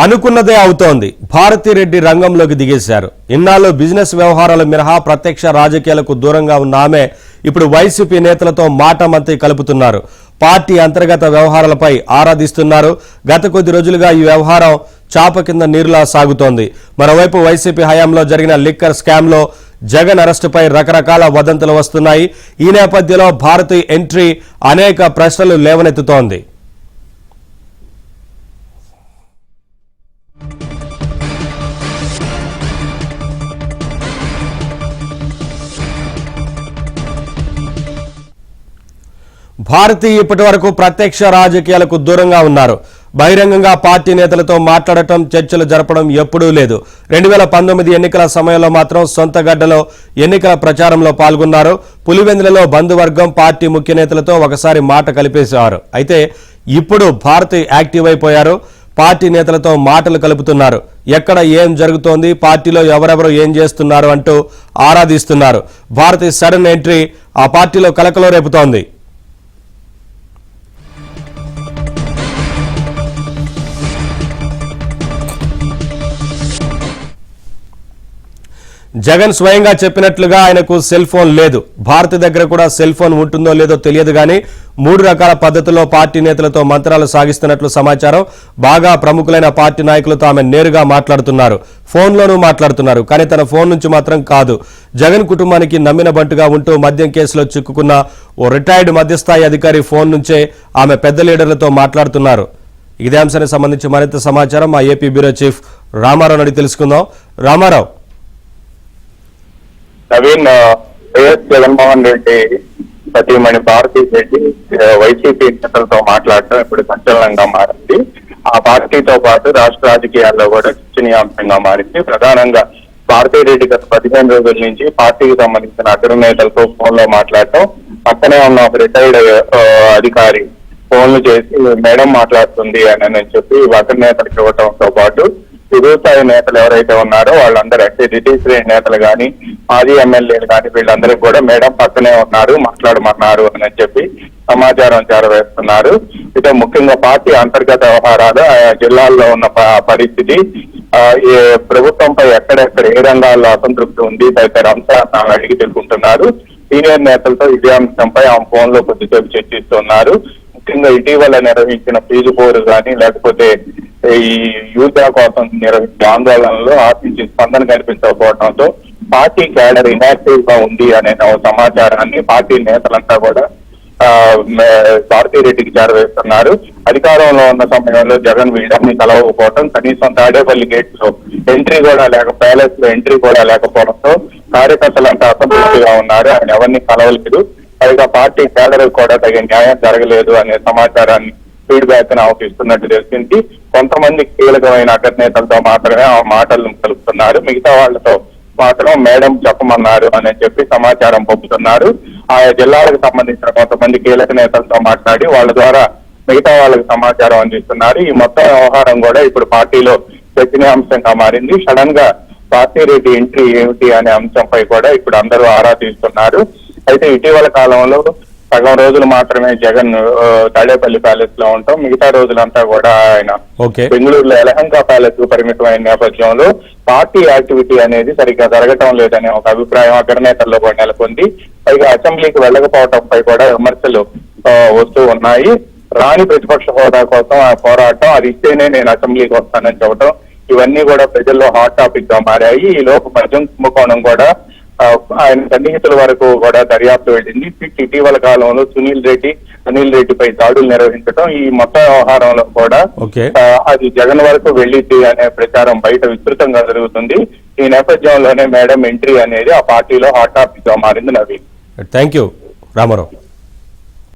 అనుకున్నదే అవుతోంది. భారతిరెడ్డి రంగంలోకి దిగేశారు. ఇన్నాళ్ళు బిజినెస్ వ్యవహారాల మినహా ప్రత్యక్ష రాజకీయాలకు దూరంగా ఉన్న ఆమె ఇప్పుడు వైసీపీ నేతలతో మాటమంతి కలుపుతున్నారు. పార్టీ అంతర్గత వ్యవహారాలపై ఆరాధిస్తున్నారు. గత కొద్ది రోజులుగా ఈ వ్యవహారం చాప కింద నీరులా సాగుతోంది. మరోవైపు వైసీపీ హయాంలో జరిగిన లిక్కర్ స్కామ్లో జగన్ అరెస్టుపై రకరకాల వదంతులు వస్తున్నాయి. ఈ నేపథ్యంలో భారతి ఎంట్రీ అనేక ప్రశ్నలు లేవనెత్తుతోంది. భారతి ఇప్పటి వరకు ప్రత్యక్ష రాజకీయాలకు దూరంగా ఉన్నారు. బహిరంగంగా పార్టీ నేతలతో మాట్లాడటం, చర్చలు జరపడం ఎప్పుడూ లేదు. 2019 ఎన్నికల సమయంలో మాత్రం సొంత గడ్డలో ఎన్నికల ప్రచారంలో పాల్గొన్నారు. పులివెందులలో బంధువర్గం, పార్టీ ముఖ్య నేతలతో ఒకసారి మాట కలిపేశారు. అయితే ఇప్పుడు భారతి యాక్టివ్ అయిపోయారు. పార్టీ నేతలతో మాటలు కలుపుతున్నారు. ఎక్కడ ఏం జరుగుతోంది, పార్టీలో ఎవరెవరు ఏం చేస్తున్నారు అంటూ ఆరాధిస్తున్నారు. భారతి సడన్ ఎంట్రీ ఆ పార్టీలో కలకలం రేపుతోంది. జగన్ స్వయంగా చెప్పినట్లుగా ఆయనకు సెల్ ఫోన్ లేదు. భారతి దగ్గర కూడా సెల్ ఫోన్ ఉంటుందో లేదో తెలియదు. కానీ 3 రకాల పద్ధతుల్లో పార్టీ నేతలతో మంత్రాలు సాగిస్తున్నట్లు సమాచారం. బాగా ప్రముఖులైన పార్టీ నాయకులతో ఆమె నేరుగా మాట్లాడుతున్నారు. ఫోన్లోనూ మాట్లాడుతున్నారు. కానీ తన ఫోన్ నుంచి మాత్రం కాదు. జగన్ కుటుంబానికి నమ్మిన బంటుగా ఉంటూ మద్యం కేసులో చిక్కుకున్న ఓ రిటైర్డ్ మధ్యస్థాయి అధికారి ఫోన్ నుంచే ఆమె పెద్ద లీడర్లతో మాట్లాడుతున్నారు. ఇదే అంశానికి సంబంధించి మరింత సమాచారం మా ఏపీ బ్యూరో చీఫ్ రామారావు అడిగి తెలుసుకుందాం. రామారావు, నవీన్, వైఎస్ జగన్మోహన్ రెడ్డి సతీమణి భారతీ రెడ్డి వైసీపీ నేతలతో మాట్లాడటం ఇప్పుడు సంచలనంగా మారింది. ఆ పార్టీతో పాటు రాష్ట్ర రాజకీయాల్లో కూడా చర్చనీయాంశంగా మారింది. ప్రధానంగా భారతీ రెడ్డి గత 15 రోజుల నుంచి పార్టీకి సంబంధించిన అగ్ర నేతలతో ఫోన్ లో మాట్లాడటం, పక్కనే ఉన్న ఒక రిటైర్డ్ అధికారి ఫోన్లు చేసి మేడం మాట్లాడుతుంది అని చెప్పి అగ్ర నేతలకు ఇవ్వటంతో పాటు దిగువ స్థాయి నేతలు ఎవరైతే ఉన్నారో వాళ్ళందరూ అంటే ద్వితీయ శ్రేణి నేతలు కానీ, మాజీ ఎమ్మెల్యేలు కానీ వీళ్ళందరూ కూడా మేడం పక్కనే ఉన్నారు, మాట్లాడమన్నారు అని చెప్పి సమాచారం చేరవేస్తున్నారు. అయితే ముఖ్యంగా పార్టీ అంతర్గత వ్యవహారాలు, జిల్లాల్లో ఉన్న పరిస్థితి, ప్రభుత్వంపై ఎక్కడెక్కడ ఏ రంగాల్లో అసంతృప్తి ఉంది తదితర అంశాలను అడిగి తెలుసుకుంటున్నారు. సీనియర్ నేతలతో ఇదే అంశంపై ఆ ఫోన్ లో కొద్దిసేపు చర్చిస్తున్నారు. ముఖ్యంగా ఇటీవల నిర్వహించిన ఫీజు పోరు కానీ, లేకపోతే ఈ యూత్ కోసం నిర్వహించిన ఆందోళనలో ఆశించి స్పందన కనిపించకపోవడంతో పార్టీ క్యాడర్ ఇన్యాక్టివ్ గా ఉంది అనే సమాచారాన్ని పార్టీ నేతలంతా కూడా భారతీ రెడ్డికి చేరవేస్తున్నారు. అధికారంలో ఉన్న సమయంలో జగన్ వీళ్ళని కలవకపోవడం, కనీసం తాడేపల్లి గేట్స్ లో ఎంట్రీ కూడా ప్యాలెస్ లో ఎంట్రీ కూడా లేకపోవడంతో కార్యకర్తలంతా అసంతృప్తిగా ఉన్నారు. ఆయన ఎవరిని కలవలేదు. పైగా పార్టీ క్యాడర్ కూడా తగిన న్యాయం జరగలేదు అనే సమాచారాన్ని ఫీడ్బ్యాక్ ఇస్తున్నట్టు తెలిసింది. కొంతమంది కీలకమైన అగ్రనేతలతో మాత్రమే ఆ మాటలను కలుపుతున్నారు. మిగతా వాళ్లతో మాత్రం మేడం చెప్పమన్నారు అని చెప్పి సమాచారం పంపుతున్నారు. ఆయా జిల్లాలకు సంబంధించిన కొంతమంది కీలక నేతలతో మాట్లాడి వాళ్ళ ద్వారా మిగతా వాళ్ళకి సమాచారం అందిస్తున్నారు. ఈ మొత్తం వ్యవహారం కూడా ఇప్పుడు పార్టీలో చర్చనీయాంశంగా మారింది. సడన్ గా భారతీ రెడ్డి ఎంట్రీ ఏమిటి అనే అంశంపై కూడా ఇప్పుడు అందరూ ఆరాధిస్తున్నారు. అయితే ఇటీవల కాలంలో సగం రోజులు మాత్రమే జగన్ తాడేపల్లి ప్యాలెస్ లో ఉంటాం, మిగతా రోజులంతా కూడా ఆయన బెంగళూరులో యలహంక ప్యాలెస్ కు పరిమితమైన నేపథ్యంలో పార్టీ యాక్టివిటీ అనేది సరిగ్గా జరగటం లేదనే ఒక అభిప్రాయం అగ్రనేతల్లో కూడా నెలకొంది. పైగా అసెంబ్లీకి వెళ్ళకపోవడంపై కూడా విమర్శలు వస్తూ ఉన్నాయి. రాని ప్రతిపక్ష హోదా కోసం ఆ పోరాటం, అది ఇస్తేనే నేను అసెంబ్లీకి వస్తానని చెప్పడం, ఇవన్నీ కూడా ప్రజల్లో హాట్ టాపిక్ గా మారాయి. ఈ లోపు మద్యం కుంభకోణం కూడా ఆయన సన్నిహితుల వరకు కూడా దర్యాప్తు వెళ్ళింది. ఇటీవల కాలంలో అనిల్ రెడ్డిపై దాడులు నిర్వహించడం, ఈ మొత్తం వ్యవహారంలో కూడా అది జగన్ వరకు వెళ్ళింది అనే ప్రచారం బయట విస్తృతంగా జరుగుతుంది. ఈ నేపథ్యంలోనే మేడం ఎంట్రీ అనేది ఆ పార్టీలో హాట్ టాపిక్ గా మారింది. Naveen, thank you Ramarao.